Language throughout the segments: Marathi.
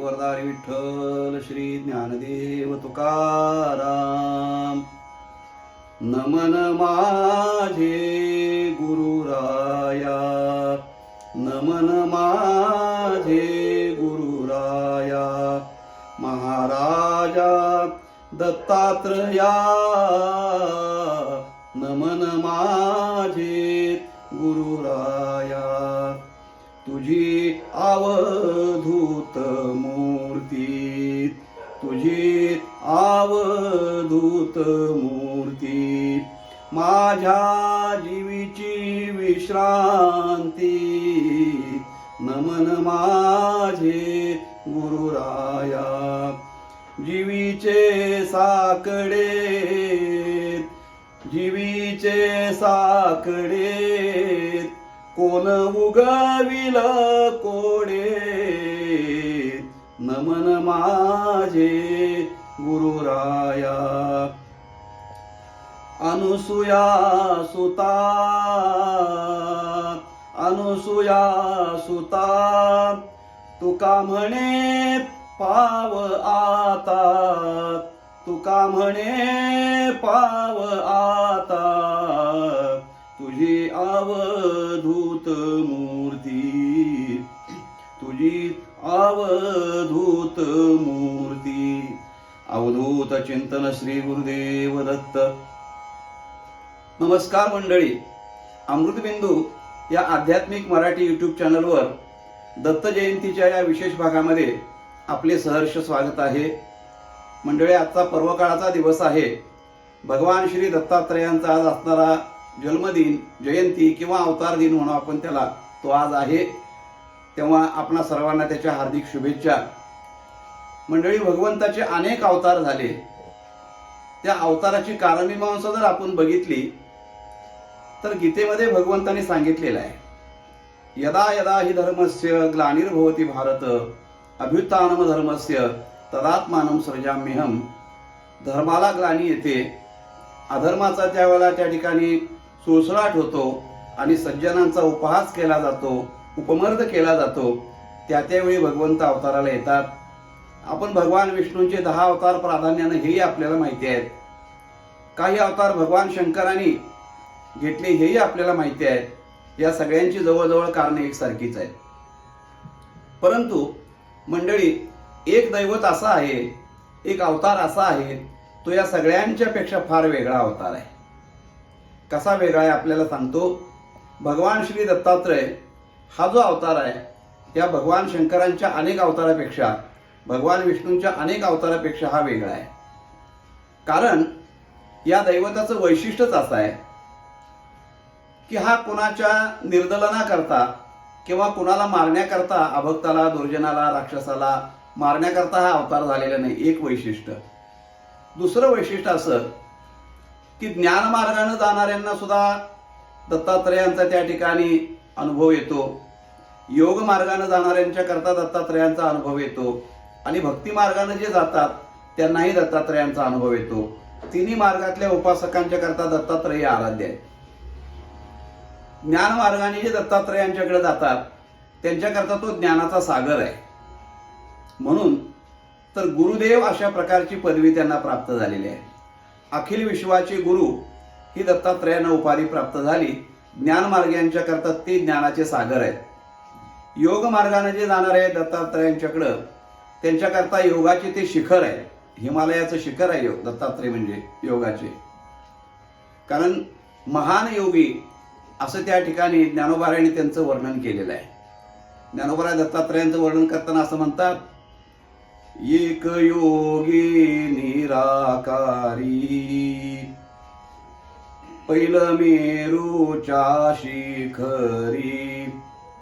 वरदारी विठ्ठल श्री ज्ञानदेव तुकाराम. नमन माझे गुरुराया, नमन माझे गुरुराया, महाराजा दत्तात्रया. नमन माझे गुरुराया, तुझी अवधूत मूर्ती, तुझी अवधूत मूर्ती, माझ्या जीवीची विश्रांती. नमन माझे गुरुराया, जीवीचे साकडे, जीवीचे साकडे, कोण उगविल कोडे. नमन माझे गुरुराया, अनुसूया सुता, अनुसूया सुता, तुका म्हणे पाव आता, तुका म्हणे पाव आता, तुझी अवधूत मूर्ती, तुझी अवधूत मूर्ती. अवधूत चिंतन श्री गुरुदेव दत्त. नमस्कार मंडळी, अमृतबिंदू या आध्यात्मिक मराठी यूट्यूब चॅनलवर दत्त जयंतीच्या या विशेष भागामध्ये आपले सहर्ष स्वागत आहे. मंडळी, आजचा पर्वकाळाचा दिवस आहे. भगवान श्री दत्तात्रयांचा आज असणारा जन्मदिन, जयंती किंवा अवतार दिन म्हणून आपण त्याला, तो आज आहे. तेव्हा आपणा सर्वांना त्याच्या हार्दिक शुभेच्छा. मंडळी, भगवंताचे अनेक अवतार झाले. त्या अवताराची कारणमीमांसा जर आपण बघितली तर गीतेमध्ये भगवंताने सांगितलेलं आहे, यदा यदा हि धर्मस्य ग्लानिर्भवति भारत अभ्युत्थानम धर्मस्य तदात्मानं सृजाम्यहम्. धर्माला ग्लानी येते, अधर्माचा त्यावेळेला त्या ठिकाणी सुळसुळाट होतो आणि सज्जनांचा उपहास केला जातो, उपमर्द केला जातो. त्यावेळी भगवंत अवताराला येतात. आपण भगवान विष्णूंचे 10 अवतार प्राधान्याने हेही आपल्याला माहिती आहेत. काही अवतार भगवान शंकरांनी घेतले हेही आपल्याला माहिती आहे. या सगळ्यांची जवळजवळ कारणे एकसारखीच आहेत. परंतु मंडळी, एक दैवत असा आहे, एक अवतार असा आहे, तो या सगळ्यांच्या पेक्षा फार वेगळा अवतार आहे. कसा वेगळा आहे आपल्याला सांगतो. भगवान श्री दत्तात्रय हा जो अवतार आहे, त्या भगवान शंकरांच्या अनेक अवतारापेक्षा, भगवान विष्णूंच्या अनेक अवतारापेक्षा हा वेगळा आहे. कारण या दैवताचं वैशिष्ट्यच असं आहे की हा कुणाच्या निर्दलनाकरता किंवा कुणाला मारण्याकरता, अभक्ताला, दुर्जनाला, राक्षसाला मारण्याकरता हा अवतार झालेला नाही. एक वैशिष्ट्य. दुसरं वैशिष्ट्य असं की ज्ञानमार्गाने जाणाऱ्यांना सुद्धा दत्तात्रयांचा त्या ठिकाणी अनुभव येतो, योग मार्गाने जाणाऱ्यांच्या करता दत्तात्रयांचा अनुभव येतो, आणि भक्ती मार्गाने जे जातात त्यांनाही दत्तात्रयांचा अनुभव येतो. तिन्ही मार्गातल्या उपासकांच्या करता दत्तात्रय आराध्य आहे. ज्ञान मार्गाने जे दत्तात्रयांच्याकडे जातात त्यांच्याकरता तो ज्ञानाचा सागर आहे. म्हणून तर गुरुदेव अशा प्रकारची पदवी त्यांना प्राप्त झालेली आहे. अखिल विश्वाचे गुरु ही दत्तात्रयांना उपाधी प्राप्त झाली. ज्ञान मार्गांच्या करता ते ज्ञानाचे सागर आहेत. योग मार्गाने जे जाणार आहे दत्तात्रयांच्याकडं, त्यांच्याकरता योगाचे ते शिखर आहे. हिमालयाचं शिखर आहे योग, दत्तात्रय म्हणजे योगाचे. कारण महान योगी असं त्या ठिकाणी ज्ञानोबारायांनी त्यांचं वर्णन केलेलं आहे. ज्ञानोबाराय दत्तात्रयांचं वर्णन करताना असं म्हणतात, एक योगी निराकारी, पहिलं मेरूच्या शिखरी.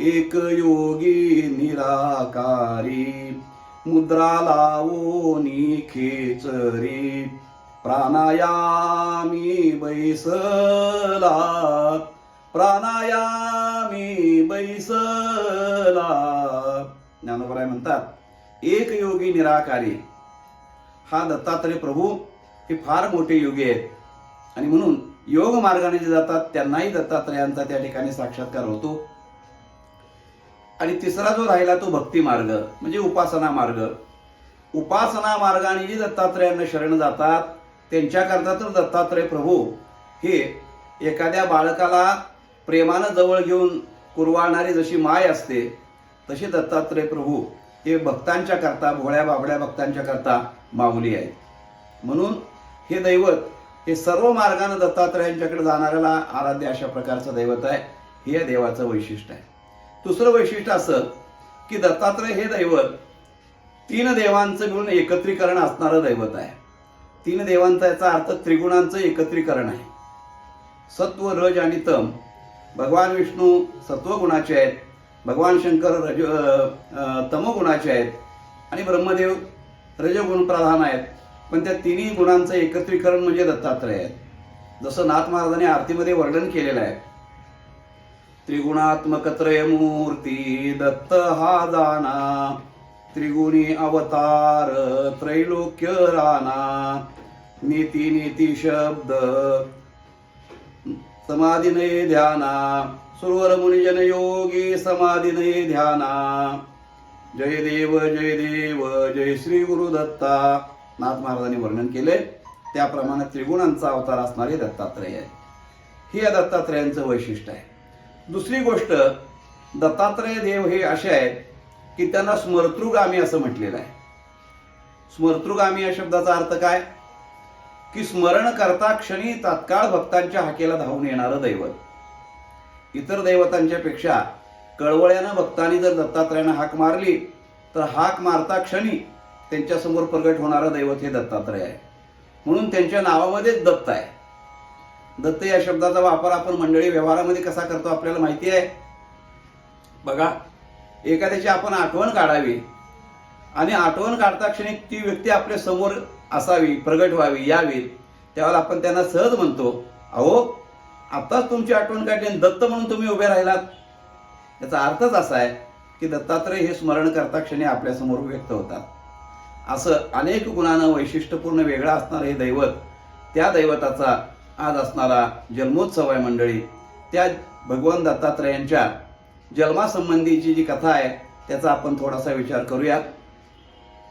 एक योगी निराकारी, मुद्रा खेचरी, प्राणायामी बैसला, प्राणायामी बैसला. ज्ञानोबराय म्हणतात, एक योगी निराकारी हा दत्तात्रय प्रभू हे फार मोठे योगी आहेत. आणि म्हणून योग मार्गाने जे जातात त्यांनाही दत्तात्रयांचा त्या ठिकाणी साक्षात्कार होतो. आणि तिसरा जो राहिला तो भक्ती मार्ग म्हणजे उपासना मार्ग. उपासना मार्गाने जी दत्तात्रेयांना शरण जातात त्यांच्याकरता तर दत्तात्रय प्रभू हे एखाद्या बाळकाला प्रेमानं जवळ घेऊन कुरवाळणारी जशी माय असते तशी दत्तात्रय प्रभू हे भक्तांच्या करता, भोळ्या बाबड्या भक्तांच्या करता माऊली आहेत. म्हणून हे दैवत हे सर्व मार्गाने दत्तात्रयांच्याकडे जाणाऱ्याला आराध्य अशा प्रकारचं दैवत आहे. हे या देवाचं वैशिष्ट्य आहे. दुसरं वैशिष्ट्य असं की दत्तात्रय हे दैवत 3 देवांचं मिळून एकत्रीकरण असणारं दैवत आहे. 3 देवांचा याचा अर्थ त्रिगुणांचं एकत्रीकरण आहे. सत्व, रज आणि तम. भगवान विष्णू सत्वगुणाचे आहेत, भगवान शंकर तमोगुणाचे आहेत आणि ब्रह्मदेव रजगुण प्रधान आहेत. पण त्या तिन्ही गुणांचं एकत्रीकरण म्हणजे दत्तात्रय आहे. जसं नाथ महाराजांनी आरतीमध्ये वर्णन केलेलं आहे. त्रिगुणात्मक त्रयमूर्ती दत्त हा जाना, त्रिगुणी अवतार त्रैलोक्य राना, नीती नीती शब्द समाधीनये ध्याना, सुरवर मुनिजन योगी समाधीनये ध्याना. जय देव जय देव जय श्री गुरुदत्ता. नाथ महाराजांनी वर्णन केले त्याप्रमाणे त्रिगुणांचा अवतार असणारे दत्तात्रय आहे. हे या दत्तात्रयांचं वैशिष्ट्य आहे. दुसरी गोष्ट, दत्तात्रय देव हे असे आहेत की त्यांना स्मर्तृगामी असं म्हटलेलं आहे. स्मर्तृगामी या शब्दाचा अर्थ काय की स्मरण करता क्षणी तात्काळ भक्तांच्या हाकेला धावून येणारं दैवत. इतर दैवतांच्या पेक्षा कळवळ्यानं भक्तांनी जर दत्तात्रयानं हाक मारली तर हाक मारता क्षणी त्यांच्यासमोर प्रगट होणारं दैवत हे दत्तात्रय आहे. म्हणून त्यांच्या नावामध्येच दत्त आहे. दत्त या शब्दाचा वापर आपण मंडळी व्यवहारामध्ये कसा करतो आपल्याला माहिती आहे. बघा, एखाद्याची आपण आठवण काढावी आणि आठवण काढता क्षणी ती व्यक्ती आपल्या समोर असावी, प्रगट व्हावी, यावी, त्यावेळेला आपण त्यांना सहज म्हणतो, अहो आत्ताच तुमची आठवण काढली आणि दत्त म्हणून तुम्ही उभे राहिलात. याचा अर्थच असा आहे की दत्तात्रय हे स्मरण करता क्षणी आपल्यासमोर व्यक्त होतात. असं अनेक गुणानं वैशिष्ट्यपूर्ण वेगळा असणारं हे दैवत, त्या दैवताचा आज असणारा जन्मोत्सव आहे मंडळी. त्या भगवान दत्तात्रयांच्या जन्मासंबंधीची जी कथा आहे त्याचा आपण थोडासा विचार करूयात.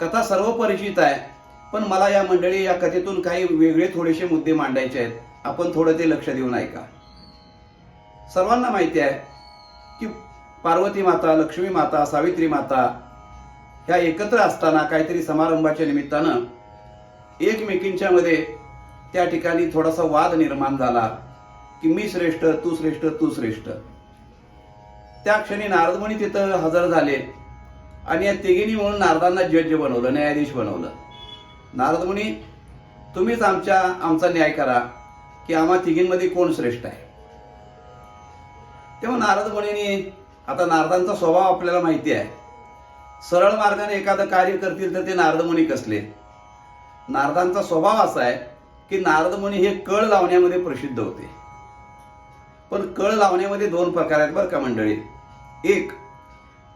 कथा सर्व परिचित आहे, पण मला या मंडळी या कथेतून काही वेगळे थोडेसे मुद्दे मांडायचे आहेत. आपण थोडं ते लक्ष देऊन ऐका. सर्वांना माहिती आहे की पार्वती माता, लक्ष्मी माता, सावित्री माता ह्या एकत्र असताना काहीतरी समारंभाच्या निमित्तानं एकमेकींच्या मध्ये त्या ठिकाणी थोडासा वाद निर्माण झाला की मी श्रेष्ठ, तू श्रेष्ठ, तू श्रेष्ठ. त्या क्षणी नारदमुनी तिथं हजर झाले आणि या तिघींनी म्हणून नारदांना जज बनवलं, न्यायाधीश बनवलं. नारदमुनी, तुम्हीच आमचा न्याय करा की आम्हा तिघींमध्ये कोण श्रेष्ठ आहे. तेव्हा नारदमुनींनी, आता नारदांचा स्वभाव आपल्याला माहिती आहे, सरळ मार्गाने एखादं कार्य करतील तर ते नारदमुनी कसले. नारदांचा स्वभाव असा आहे की नारदमुनी हे कळ लावण्यामध्ये प्रसिद्ध होते. पण कळ लावण्यामध्ये 2 प्रकार आहेत बरं का मंडळी. एक,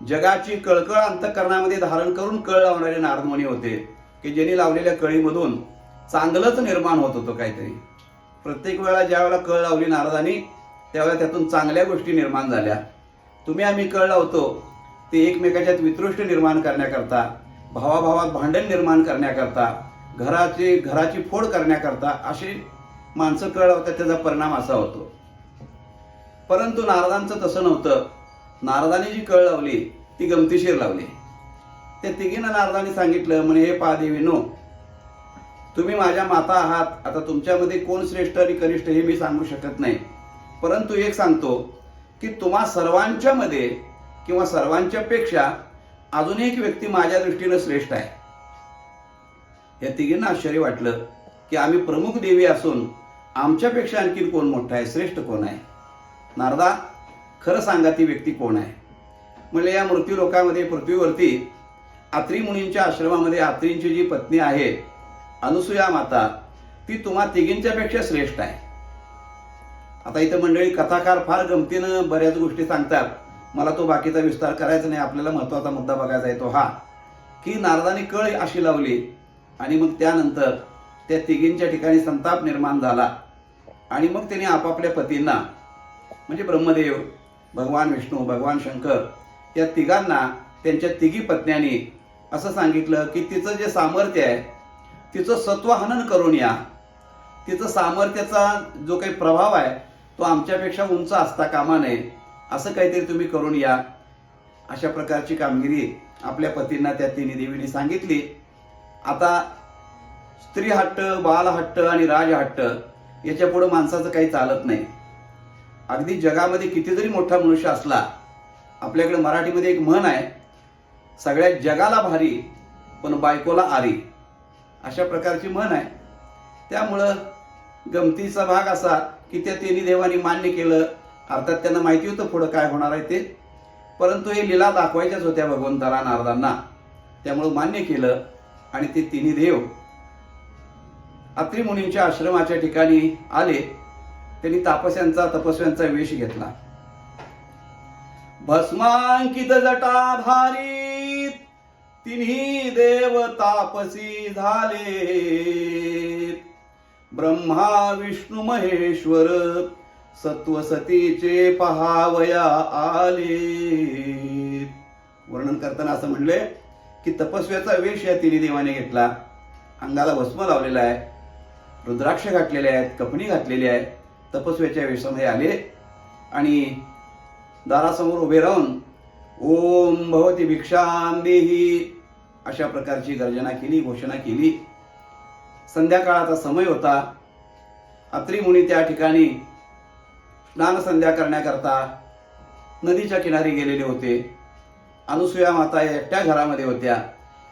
जगाची कळकळ अंतःकरणामध्ये धारण करून कळ लावणारे नारदमुनी होते की ज्यांनी लावलेल्या कळीमधून चांगलंच निर्माण होत होतं काहीतरी. प्रत्येक वेळा ज्या वेळेला कळ लावली नारदांनी त्यावेळेला त्यातून चांगल्या गोष्टी निर्माण झाल्या. तुम्ही आम्ही कळ लावतो ते एकमेकाच्यात वितृष्ट निर्माण करण्याकरता, भावाभावात भांडण निर्माण करण्याकरता, घराची फोड करण्याकरता अशी माणसं कळ लावतात. त्याचा परिणाम असा होतो. परंतु नारदांचं तसं नव्हतं. नारदांनी जी कळ लावली ती गमतीशीर लावली. त्या तिघींना नारदांनी सांगितलं, म्हणे हे पहा देवीनो, तुम्ही माझ्या माता आहात. आता तुमच्यामध्ये कोण श्रेष्ठ आणि कनिष्ठ हे मी सांगू शकत नाही, परंतु एक सांगतो की तुम्हा सर्वांच्या मध्ये किंवा सर्वांच्या पेक्षा अजून एक व्यक्ती माझ्या दृष्टीनं श्रेष्ठ आहे. या तिघींना आश्चर्य वाटलं की आम्ही प्रमुख देवी असून आमच्यापेक्षा आणखी कोण मोठा आहे, श्रेष्ठ कोण आहे. नारदा, खरं सांगा ती व्यक्ती कोण आहे. म्हणजे या मृत्यू लोकामध्ये पृथ्वीवरती आत्री मुनींच्या आश्रमामध्ये आत्रींची जी पत्नी आहे अनुसूया माता, ती तुम्हा तिघींच्या पेक्षा श्रेष्ठ आहे. आता इथं मंडळी कथाकार फार गमतीनं बऱ्याच गोष्टी सांगतात. मला तो बाकीचा विस्तार करायचा नाही. आपल्याला महत्वाचा मुद्दा बघायचा आहे तो हा की नारदाने कळ अशी लावली आणि मग त्यानंतर त्या तिघींच्या ठिकाणी संताप निर्माण झाला आणि मग त्यांनी आपापल्या पतींना म्हणजे ब्रह्मदेव, भगवान विष्णू, भगवान शंकर या तिघांना त्यांच्या तिघी पत्न्यांनी असं सांगितलं की तिचं जे सामर्थ्य आहे तिचं सत्वहनन करून या, तिचं सामर्थ्याचा जो काही प्रभाव आहे तो आमच्यापेक्षा उंच असता कामा नये, असं काहीतरी तुम्ही करून या. अशा प्रकारची कामगिरी आपल्या पतींना त्या तिन्ही देवींनी सांगितली. आता स्त्री हट्ट, बाल हट्ट आणि राज हट्ट याच्या पुढे माणसाचं काही चालत नाही. अगदी जगामध्ये किती जरी मोठा मनुष्य असला, आपल्याकडे मराठीमध्ये एक म्हण आहे, सगळ्या जगाला भारी पण बायकोला आरी, अशा प्रकारची म्हण आहे. त्यामुळं गमतीचा भाग असा की त्या तिन्ही देवांनी मान्य केलं. अर्थात त्यांना माहिती होतं पुढं काय होणार आहे ते, परंतु हे लीला दाखवायच्याच होत्या भगवंताला, नारदांना. त्यामुळं मान्य केलं आणि ते तिन्ही देव अत्रि मुनींच्या आश्रमाच्या ठिकाणी आले. त्यांनी तपस्यांचा वेश घेतला. भस्मांकित जटाधारी तिन्ही देव तापसी झाले. ब्रह्मा विष्णू महेश्वर सत्वसतीचे पहावया आले. वर्णन करताना असं म्हणले की तपस्व्याचा वेश या तिन्ही देवाने घेतला. अंगाला भस्म लावलेला आहे, रुद्राक्ष घातलेले आहेत, कपणी घातलेली आहे, तपस्व्याच्या वेशामध्ये आले आणि दारासमोर उभे राहून ओम भवती भिक्षां देही अशा प्रकारची गर्जना केली, घोषणा केली. संध्याकाळाचा समय होता. अत्रि मुनी त्या ठिकाणी स्नान संध्या करण्याकरता नदीच्या किनारी गेलेले होते. अनुसूया माता एकट्या घरामध्ये होत्या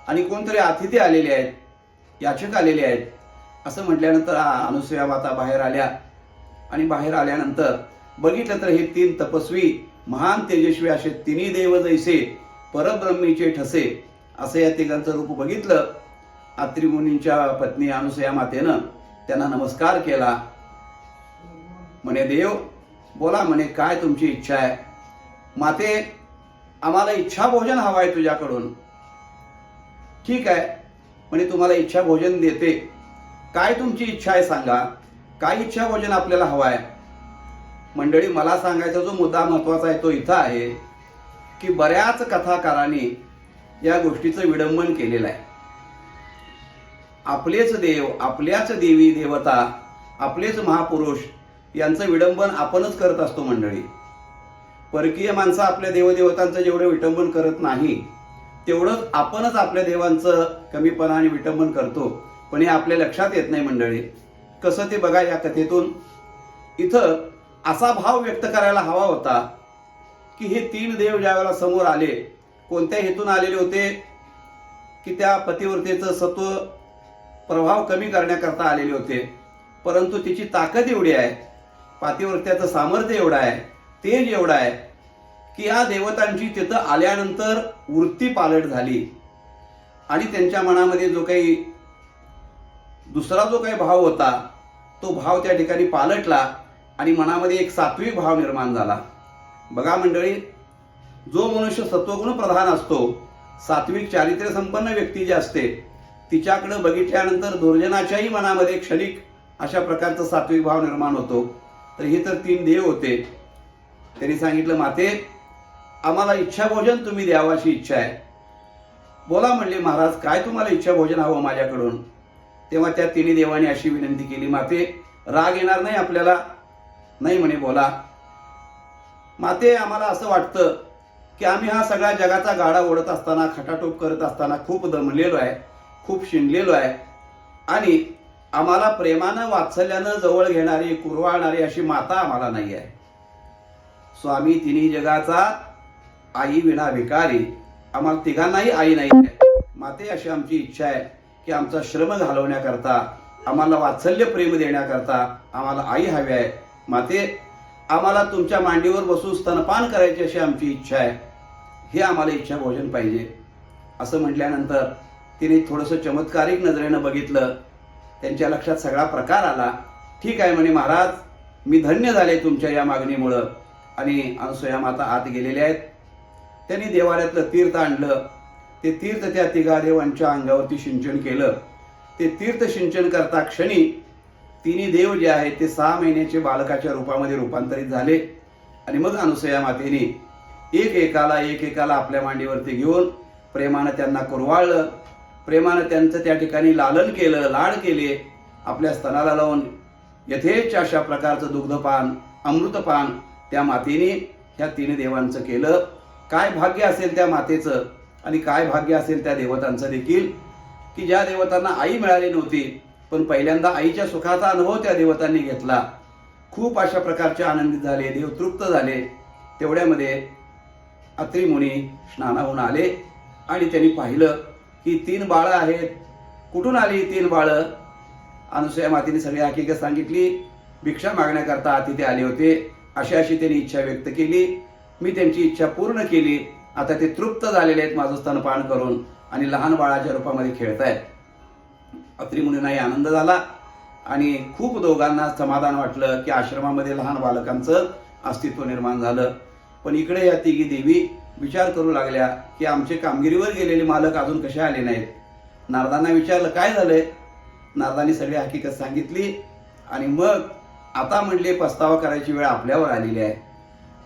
आणि कोणतरी अतिथी आलेले आहेत, याचक आलेले आहेत असं म्हटल्यानंतर अनुसूया माता बाहेर आल्या आणि बाहेर आल्यानंतर बघितलं तर हे तीन तपस्वी महान तेजस्वी असे तिन्ही देव जैसे परब्रह्मीचे ठसे असं या तिघांचं रूप बघितलं. अत्रि मुनींच्या पत्नी अनुसूया मातेनं त्यांना नमस्कार केला. म्हणे देव बोला, म्हणे काय तुमची इच्छा आहे? माते आम्हाला इच्छा भोजन हवं आहे तुझ्याकडून. ठीक आहे म्हणे तुम्हाला इच्छा भोजन देते. काय तुमची इच्छा आहे सांगा, काय इच्छा भोजन आपल्याला हवं आहे? मंडळी, मला सांगायचा जो मुद्दा महत्वाचा आहे तो इथं आहे की बऱ्याच कथाकारांनी या गोष्टीचं विडंबन केलेलं आहे. आपलेच देव, आपल्याच देवी देवता, आपलेच महापुरुष यांचं विडंबन आपणच करत असतो मंडळी. परकीय माणसं आपल्या देवदेवतांचं जेवढं विटंबन करत नाही तेवढंच आपणच आपल्या देवांचं कमीपणा आणि विटंबन करतो. पण हे आपल्या लक्षात येत नाही मंडळी. कसं ते बघा या कथेतून. इथं असा भाव व्यक्त करायला हवा होता की हे तीन देव ज्यावेळेला समोर आले, कोणत्या हेतून आलेले होते की त्या पतिव्रतेचं सत्व प्रभाव कमी करण्याकरता आलेले होते. परंतु तिची ताकद एवढी आहे, पातिव्रत्याचं सामर्थ्य एवढं आहे, तेज एवढं आहे की या देवतांची तिथं आल्यानंतर वृत्ती पालट झाली आणि त्यांच्या मनामध्ये जो काही दुसरा जो काही भाव होता तो भाव त्या ठिकाणी पालटला आणि मनामध्ये एक सात्विक भाव निर्माण झाला. बघा मंडळी, जो मनुष्य सत्वगुण प्रधान असतो, सात्विक चारित्र्य संपन्न व्यक्ती जी असते, तिच्याकडे बघितल्यानंतर दुर्जनाच्याही मनामध्ये क्षणिक अशा प्रकारचा सात्विक भाव निर्माण होतो. तर हे तर तीन देव होते. त्यांनी सांगितलं माते आम्हाला इच्छा भोजन तुम्ही द्यावं अशी इच्छा आहे. बोला म्हणले महाराज काय तुम्हाला इच्छा भोजन हवं माझ्याकडून? तेव्हा त्या तिन्ही देवांनी अशी विनंती केली, माते राग येणार नाही आपल्याला? नाही म्हणे बोला. माते आम्हाला असं वाटतं की आम्ही हा सगळा जगाचा गाडा ओढत असताना, खटाटोप करत असताना खूप दमलेलो आहे, खूप शिंदलेलो आहे आणि आम्हाला प्रेमानं वात्सल्यानं जवळ घेणारी, कुरवाळणारी अशी माता आम्हाला नाही आहे. स्वामी तिन्ही जगाचा आई विना भिकारी, आम्हाला तिघांनाही आई नाही आहे. माते अशी आमची इच्छा आहे की आमचा श्रम घालवण्याकरता, आम्हाला वात्सल्य प्रेम देण्याकरता आम्हाला आई हवी आहे. माते आम्हाला तुमच्या मांडीवर बसून स्तनपान करायची अशी आमची इच्छा आहे. हे आम्हाला इच्छा भोजन पाहिजे. असं म्हटल्यानंतर तिने थोडंसं चमत्कारिक नजरेनं बघितलं. त्यांच्या लक्षात सगळा प्रकार आला. ठीक आहे म्हणे महाराज, मी धन्य झाले तुमच्या या मागणीमुळं. आणि अनुसूया माता आत गेलेल्या आहेत. त्यांनी देवालयातलं तीर्थ आणलं. ते तीर्थ त्या तिघा देवांच्या अंगावरती सिंचन केलं. ते तीर्थ सिंचन करता क्षणी तिन्ही देव जे आहेत ते 6 महिन्याचे बालकाच्या रूपामध्ये रूपांतरित झाले. आणि मग अनुसूया मातेने एकेकाला आपल्या मांडीवरती घेऊन प्रेमानं त्यांना कुरवाळलं, प्रेमानं त्यांचं त्या ठिकाणी लालन केलं, लाड केले, आपल्या स्तनाला लावून यथेच्छ अशा प्रकारचं दुग्धपान, अमृतपान त्या मातेने ह्या तीन देवांचं केलं. काय भाग्य असेल त्या मातेचं आणि काय भाग्य असेल त्या देवतांचं देखील, की ज्या देवतांना आई मिळाली नव्हती, पण पहिल्यांदा आईच्या सुखाचा अनुभव त्या देवतांनी घेतला. खूप अशा प्रकारचे आनंदित झाले, देव तृप्त झाले. तेवढ्यामध्ये अत्री मुनी स्नानाहून आले आणि त्यांनी पाहिलं की 3 बाळं आहेत. कुठून आली ही 3 बाळं? अनुसूया मातेने सगळी हकीकत सांगितली. भिक्षा मागण्याकरता तिथे आले होते, अशी त्यांनी इच्छा व्यक्त केली. मी त्यांची इच्छा पूर्ण केली. आता ते तृप्त झालेले आहेत माझं स्तनपान करून आणि लहान बाळाच्या रूपामध्ये खेळतायत. अत्री मुनींनाही आनंद झाला आणि खूप दोघांना समाधान वाटलं की आश्रमामध्ये लहान बालकांचं अस्तित्व निर्माण झालं. पण इकडे या तिघी देवी विचार करू लागल्या की आमचे कामगिरीवर गेलेले मालक अजून कसे आले नाहीत. नारदांना विचारलं काय झालंय? नारदांनी सगळी हकीकत सांगितली आणि मग आता म्हणले पस्तावा करायची वेळ आपल्यावर आलेली आहे.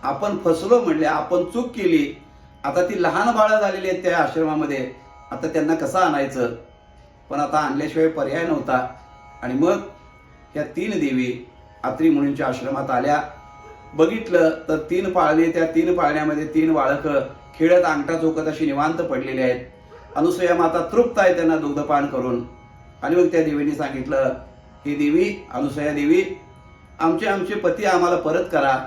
आपण फसलो म्हणले, आपण चूक केली. आता ती लहान बाळं झालेली आहेत त्या आश्रमामध्ये, आता त्यांना कसं आणायचं? पण आता आणल्याशिवाय पर्याय नव्हता. आणि मग या 3 देवी अत्री मुनींच्या आश्रमात आल्या. बघितलं तर 3 पाळणे, त्या 3 पाळण्यामध्ये 3 बाळकं खेळत अंगठा चोखत अशी निवांत पडलेली आहेत. अनुसूया माता तृप्त आहे त्यांना दुग्धपान करून. आणि मग त्या देवीने सांगितलं, ही देवी अनुसूया देवी, आमचे पती आम्हाला परत करा.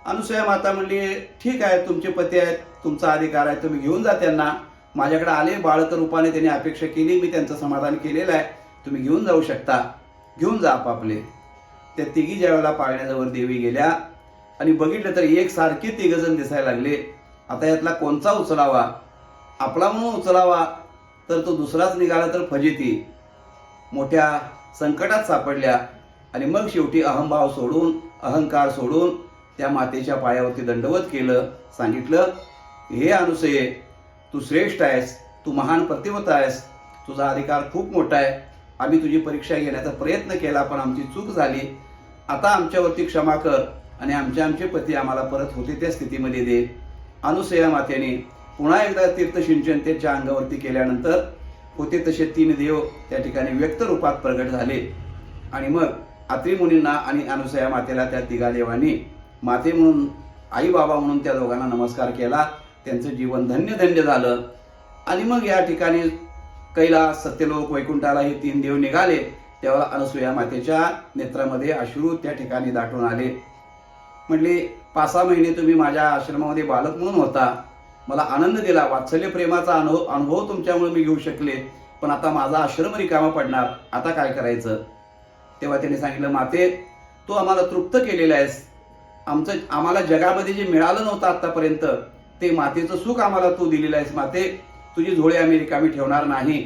अनुसूया माता म्हणली ठीक आहे, तुमचे पती आहेत, तुमचा अधिकार आहे, तुम्ही घेऊन जा त्यांना. माझ्याकडे आले बाळक रूपाने, त्यांनी अपेक्षा केली, मी त्यांचं समाधान केलेलं आहे, तुम्ही घेऊन जाऊ शकता, घेऊन जा आपापले. त्या तिघी ज्या वेळेला पाळण्याजवळ देवी गेल्या आणि बघितलं तर एकसारखे 3 जण दिसायला लागले. आता यातला कोणचा उचलावा? आपला म्हणून उचलावा तर तो दुसराच निघाला तर फजिती. मोठ्या संकटात सापडल्या आणि मग शेवटी अहंभाव सोडून, अहंकार सोडून त्या मातेच्या पायावरती दंडवत केलं. सांगितलं, हे अनुसूये, तू श्रेष्ठ आहेस, तू महान प्रतिवता आहेस, तुझा अधिकार खूप मोठा आहे. आम्ही तुझी परीक्षा घेण्याचा प्रयत्न केला पण आमची चूक झाली. आता आमच्यावरती क्षमा कर आणि आमचे पती आम्हाला परत होते त्या स्थितीमध्ये दे. अनुसूया मातेने पुन्हा एकदा तीर्थसिंचन त्याच्या अंगावरती केल्यानंतर होते तसे 3 देव त्या ठिकाणी व्यक्त रूपात प्रगट झाले. आणि मग अत्री मुनींना आणि अनुसूया मातेला त्या 3 देवांनी माते म्हणून, आई बाबा म्हणून त्या दोघांना नमस्कार केला. त्यांचं जीवन धन्य झालं. आणि मग या ठिकाणी कैलास, सत्यलोक, वैकुंठाला हे 3 देव निघाले. तेव्हा अनुसूया मातेच्या नेत्रामध्ये अश्रू त्या ठिकाणी दाटून आले. म्हणले 5-6 महिने तुम्ही माझ्या आश्रमामध्ये बालक म्हणून होता, मला आनंद दिला, वात्सल्य प्रेमाचा अनुभव तुमच्यामुळे मी घेऊ शकले, पण आता माझा आश्रम रिकामा पडणार, आता काय करायचं? तेव्हा त्यांनी सांगितलं, माते तू आम्हाला तृप्त केलेला आहेस, आम्हाला जगामध्ये जे मिळालं नव्हतं आतापर्यंत ते मातेचं सुख आम्हाला तू दिलेलं आहेस. माते तुझी झोळी आम्ही रिकामी ठेवणार नाही.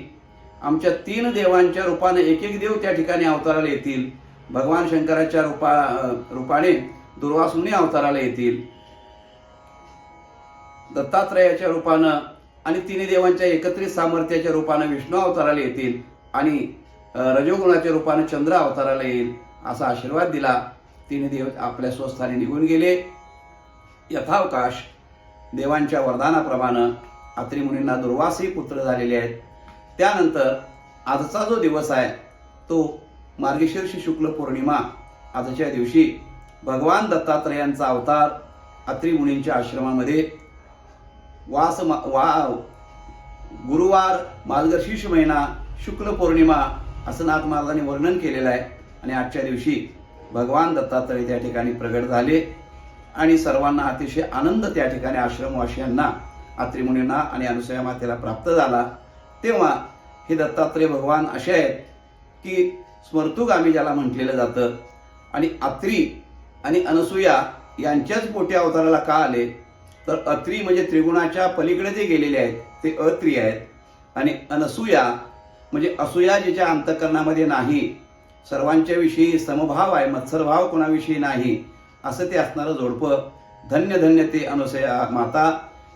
आमच्या 3 देवांच्या रूपाने एक देव त्या ठिकाणी अवताराला येतील. भगवान शंकराच्या रूपाने दुर्वासुनी अवताराला येतील, दत्तात्रयाच्या रूपानं आणि 3 देवांच्या एकत्रित सामर्थ्याच्या रूपानं विष्णू अवताराला येतील आणि रजोगुणाच्या रूपानं चंद्र अवताराला येईल, असा आशीर्वाद दिला. 3 देव आपल्या स्वस्थानी निघून गेले. यथावकाश देवांच्या वरदानाप्रमाणे अत्री मुनींना दुर्वासही पुत्र झालेले आहेत. त्यानंतर आजचा जो दिवस आहे तो मार्गशीर्ष शुक्ल पौर्णिमा. आजच्या दिवशी भगवान दत्तात्रयांचा अवतार अत्री मुनींच्या आश्रमामध्ये गुरुवार, मार्गशीर्ष महिना, शुक्ल पौर्णिमा असं नाथ महाराजांनी वर्णन केलेलं आहे. आणि आजच्या दिवशी भगवान दत्तात्रय त्या ठिकाणी प्रगट झाले आणि सर्वांना अतिशय आनंद त्या ठिकाणी आश्रमवासियांना, अत्री मुनींना आणि अनुसूया मातेला प्राप्त झाला. तेव्हा हे दत्तात्रय भगवान असे आहेत की स्मर्तुगामी ज्याला म्हटलेलं जातं. आणि अत्री आणि अनुसूया यांच्याच पोटी अवताराला का आले तर अत्री म्हणजे त्रिगुणाच्या पलीकडे जे गेलेले आहेत ते अत्री आहेत आणि अनसूया म्हणजे असूया जिच्या अंतःकरणामध्ये नाही, सर्वांच्या विषयी समभाव आहे, मत्सरभाव कोणाविषयी नाही, असं ते असणारं जोडपं. धन्य ते अनुसूया माता,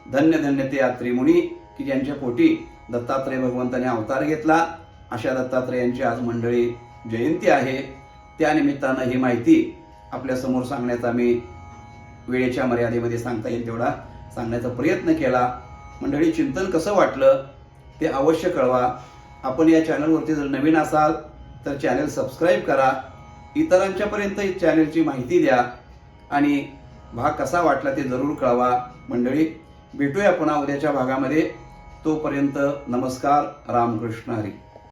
धन्य ते अत्री मुनी की ज्यांच्या पोटी दत्तात्रय भगवंताने अवतार घेतला. अशा दत्तात्रयांची आज मंडळी जयंती आहे. त्या निमित्तानं ही माहिती आपल्या समोर सांगण्याचा मी वेळेच्या मर्यादेमध्ये सांगता येईल तेवढा सांगण्याचा प्रयत्न केला. मंडळी, चिंतन कसं वाटलं ते अवश्य कळवा. आपण या चॅनलवरती जर नवीन असाल तर चॅनल सबस्क्राईब करा, इतरांच्यापर्यंत चॅनलची माहिती द्या आणि भाग कसा वाटला ते जरूर कळवा. मंडळी, भेटूया पुन्हा उद्याच्या भागामध्ये. तोपर्यंत नमस्कार. रामकृष्ण हरी.